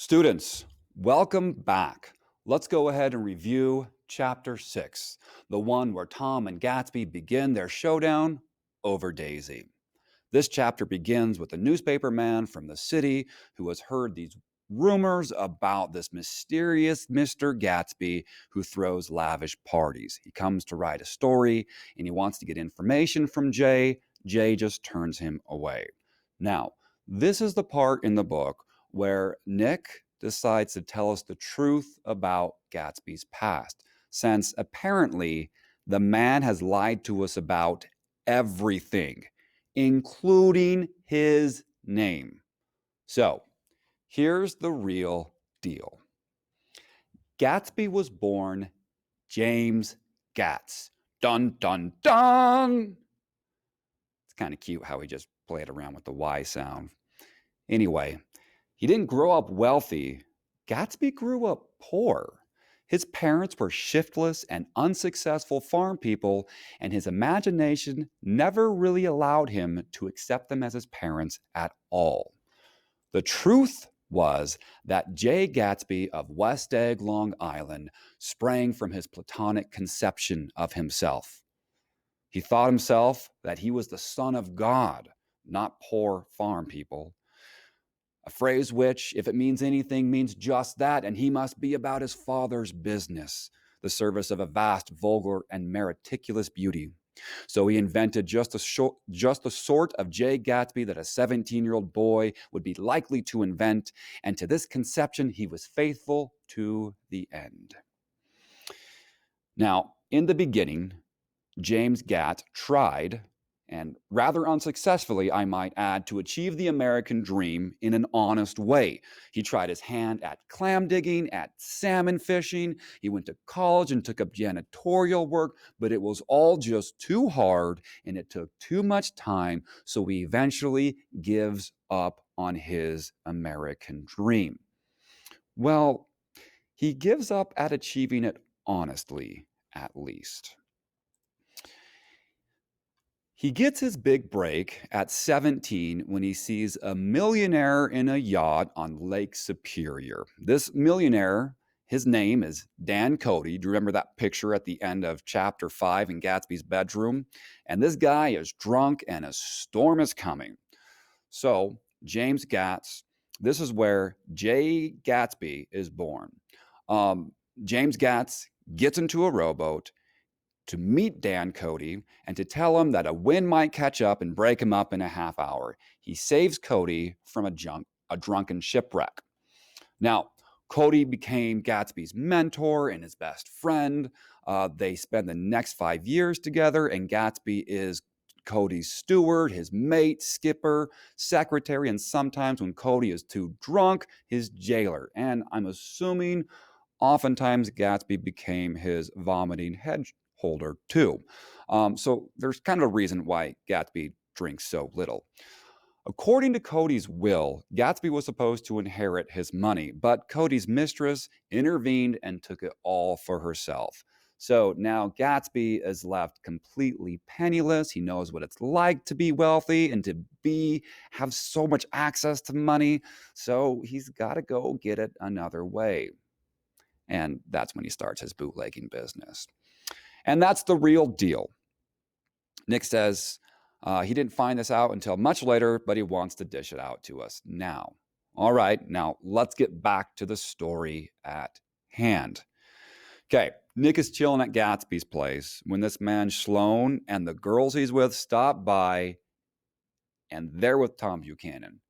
Students, welcome back. Let's go ahead and review Chapter 6, the one where Tom and Gatsby begin their showdown over Daisy. This chapter begins with a newspaper man from the city who has heard these rumors about this mysterious Mr. Gatsby who throws lavish parties. He comes to write a story and he wants to get information from Jay. Jay just turns him away. Now, this is the part in the book where Nick decides to tell us the truth about Gatsby's past, since apparently the man has lied to us about everything, including his name. So, here's the real deal. Gatsby was born James Gatz. Dun, dun, dun! It's kind of cute how he just played around with the Y sound. Anyway, he didn't grow up wealthy. Gatsby grew up poor. His parents were shiftless and unsuccessful farm people, and his imagination never really allowed him to accept them as his parents at all. The truth was that Jay Gatsby of West Egg, Long Island, sprang from his platonic conception of himself. He thought himself that he was the son of God, not poor farm people. A phrase which, if it means anything, means just that, and he must be about his father's business, the service of a vast, vulgar, and meticulous beauty. So he invented just the sort of Jay Gatsby that a 17-year-old boy would be likely to invent, and to this conception he was faithful to the end. Now, in the beginning, James Gatt tried, and rather unsuccessfully, I might add, to achieve the American dream in an honest way. He tried his hand at clam digging, at salmon fishing. He went to college and took up janitorial work, but it was all just too hard and it took too much time, so he eventually gives up on his American dream. Well, he gives up at achieving it honestly, at least. He gets his big break at 17 when he sees a millionaire in a yacht on Lake Superior. This millionaire, his name is Dan Cody. Do you remember that picture at the end of chapter 5 in Gatsby's bedroom? And this guy is drunk and a storm is coming. So, James Gatz, this is where Jay Gatsby is born. James Gatz gets into a rowboat to meet Dan Cody and to tell him that a wind might catch up and break him up in a half hour. He saves Cody from a drunken shipwreck. Now, Cody became Gatsby's mentor and his best friend. They spend the next 5 years together, and Gatsby is Cody's steward, his mate, skipper, secretary, and sometimes when Cody is too drunk, his jailer. And I'm assuming oftentimes Gatsby became his vomiting head holder too. So there's kind of a reason why Gatsby drinks so little. According to Cody's will, Gatsby was supposed to inherit his money, but Cody's mistress intervened and took it all for herself. So now Gatsby is left completely penniless. He knows what it's like to be wealthy and to have so much access to money. So he's got to go get it another way. And that's when he starts his bootlegging business. And that's the real deal. Nick says he didn't find this out until much later, but he wants to dish it out to us now. All right, now let's get back to the story at hand. Okay, Nick is chilling at Gatsby's place when this man Sloan and the girls he's with stop by, and they're with Tom Buchanan.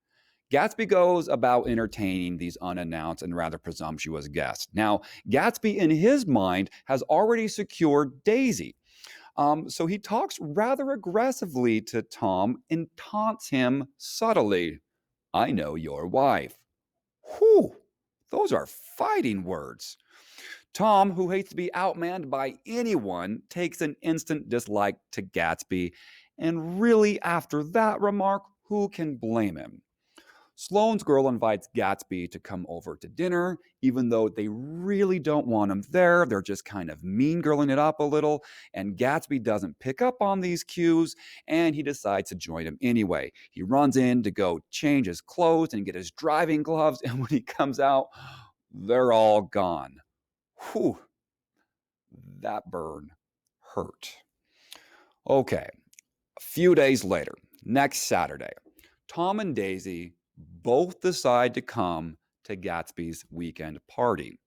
Gatsby goes about entertaining these unannounced and rather presumptuous guests. Now, Gatsby, in his mind, has already secured Daisy. So he talks rather aggressively to Tom and taunts him subtly. I know your wife. Whew, those are fighting words. Tom, who hates to be outmanned by anyone, takes an instant dislike to Gatsby. And really, after that remark, who can blame him? Sloane's girl invites Gatsby to come over to dinner, even though they really don't want him there. They're just kind of mean girling it up a little. And Gatsby doesn't pick up on these cues and he decides to join him anyway. He runs in to go change his clothes and get his driving gloves. And when he comes out, they're all gone. Whew, that burn hurt. Okay, a few days later, next Saturday, Tom and Daisy both decide to come to Gatsby's weekend party.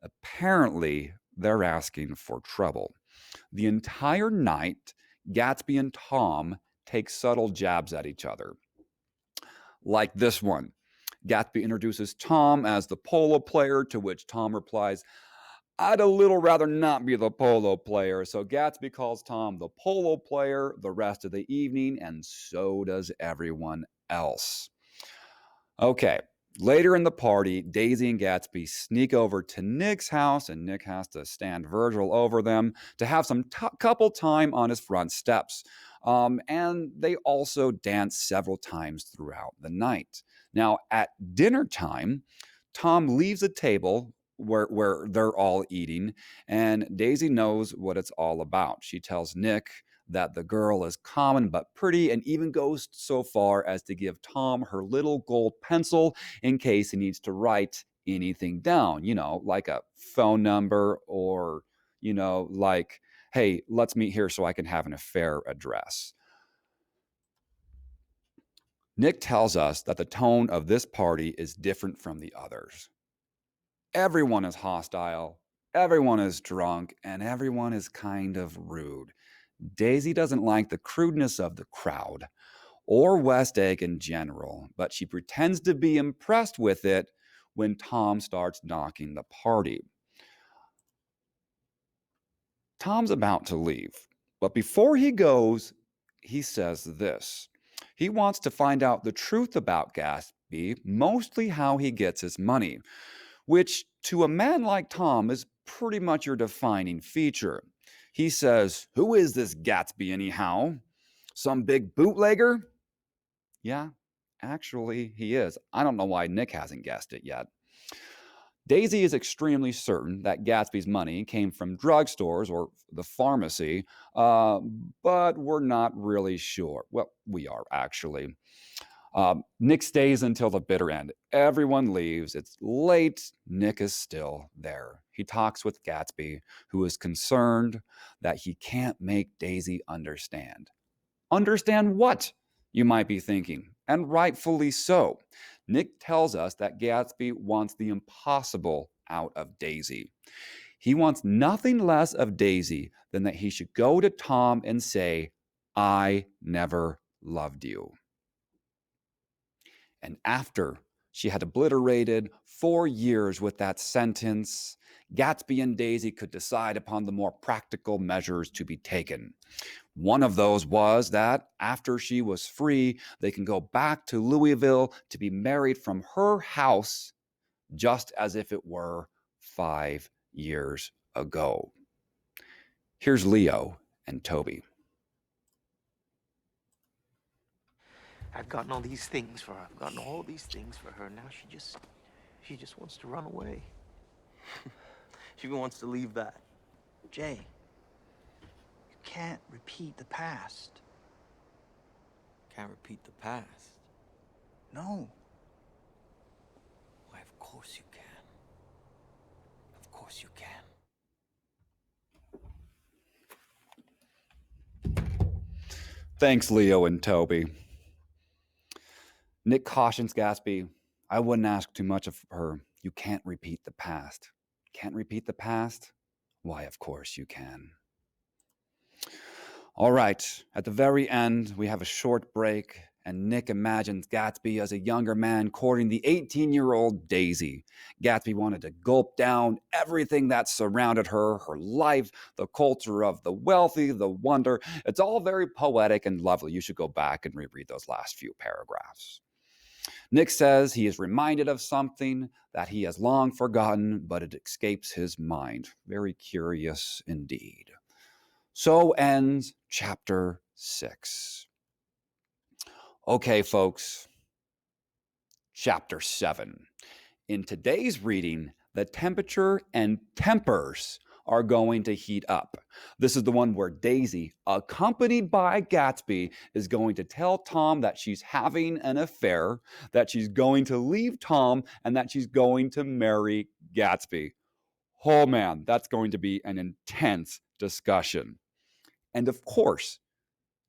Apparently, they're asking for trouble. The entire night, Gatsby and Tom take subtle jabs at each other. Like this one. Gatsby introduces Tom as the polo player, to which Tom replies, I'd a little rather not be the polo player. So Gatsby calls Tom the polo player the rest of the evening, and so does everyone else. Okay, later in the party, Daisy and Gatsby sneak over to Nick's house, and Nick has to stand Virgil over them to have some couple time on his front steps. And they also dance several times throughout the night. Now, at dinner time, Tom leaves a table where they're all eating, and Daisy knows what it's all about. She tells Nick that the girl is common but pretty, and even goes so far as to give Tom her little gold pencil in case he needs to write anything down, like a phone number or, like, hey, let's meet here so I can have an affair address. Nick tells us that the tone of this party is different from the others. Everyone is hostile, everyone is drunk, and everyone is kind of rude. Daisy doesn't like the crudeness of the crowd or West Egg in general, but she pretends to be impressed with it when Tom starts knocking the party. Tom's about to leave, but before he goes, he says this. He wants to find out the truth about Gatsby, mostly how he gets his money, which to a man like Tom is pretty much your defining feature. He says, Who is this Gatsby anyhow? Some big bootlegger? Yeah, actually, he is. I don't know why Nick hasn't guessed it yet. Daisy is extremely certain that Gatsby's money came from drugstores or the pharmacy, but we're not really sure. Well, we are actually. Nick stays until the bitter end. Everyone leaves. It's late. Nick is still there. He talks with Gatsby, who is concerned that he can't make Daisy understand. Understand what? You might be thinking, and rightfully so. Nick tells us that Gatsby wants the impossible out of Daisy. He wants nothing less of Daisy than that he should go to Tom and say, I never loved you. And after she had obliterated 4 years with that sentence, Gatsby and Daisy could decide upon the more practical measures to be taken. One of those was that after she was free, they can go back to Louisville to be married from her house, just as if it were 5 years ago. Here's Leo and Toby. I've gotten all these things for her. I've gotten all these things for her. Now she just wants to run away. She even wants to leave that. Jay, you can't repeat the past. Can't repeat the past. No. Why, of course you can. Of course you can. Thanks, Leo and Toby. Nick cautions Gatsby, I wouldn't ask too much of her. You can't repeat the past. Can't repeat the past? Why, of course you can. All right, at the very end, we have a short break, and Nick imagines Gatsby as a younger man courting the 18-year-old Daisy. Gatsby wanted to gulp down everything that surrounded her life, the culture of the wealthy, the wonder. It's all very poetic and lovely. You should go back and reread those last few paragraphs. Nick says he is reminded of something that he has long forgotten, but it escapes his mind. Very curious indeed. So ends chapter 6. Okay, folks. chapter 7. In today's reading, the temperature and tempers are going to heat up. This is the one where Daisy, accompanied by Gatsby, is going to tell Tom that she's having an affair, that she's going to leave Tom, and that she's going to marry Gatsby. Oh man, that's going to be an intense discussion. And of course,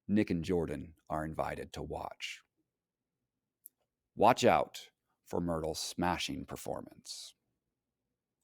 Nick and Jordan are invited to watch. Watch out for Myrtle's smashing performance.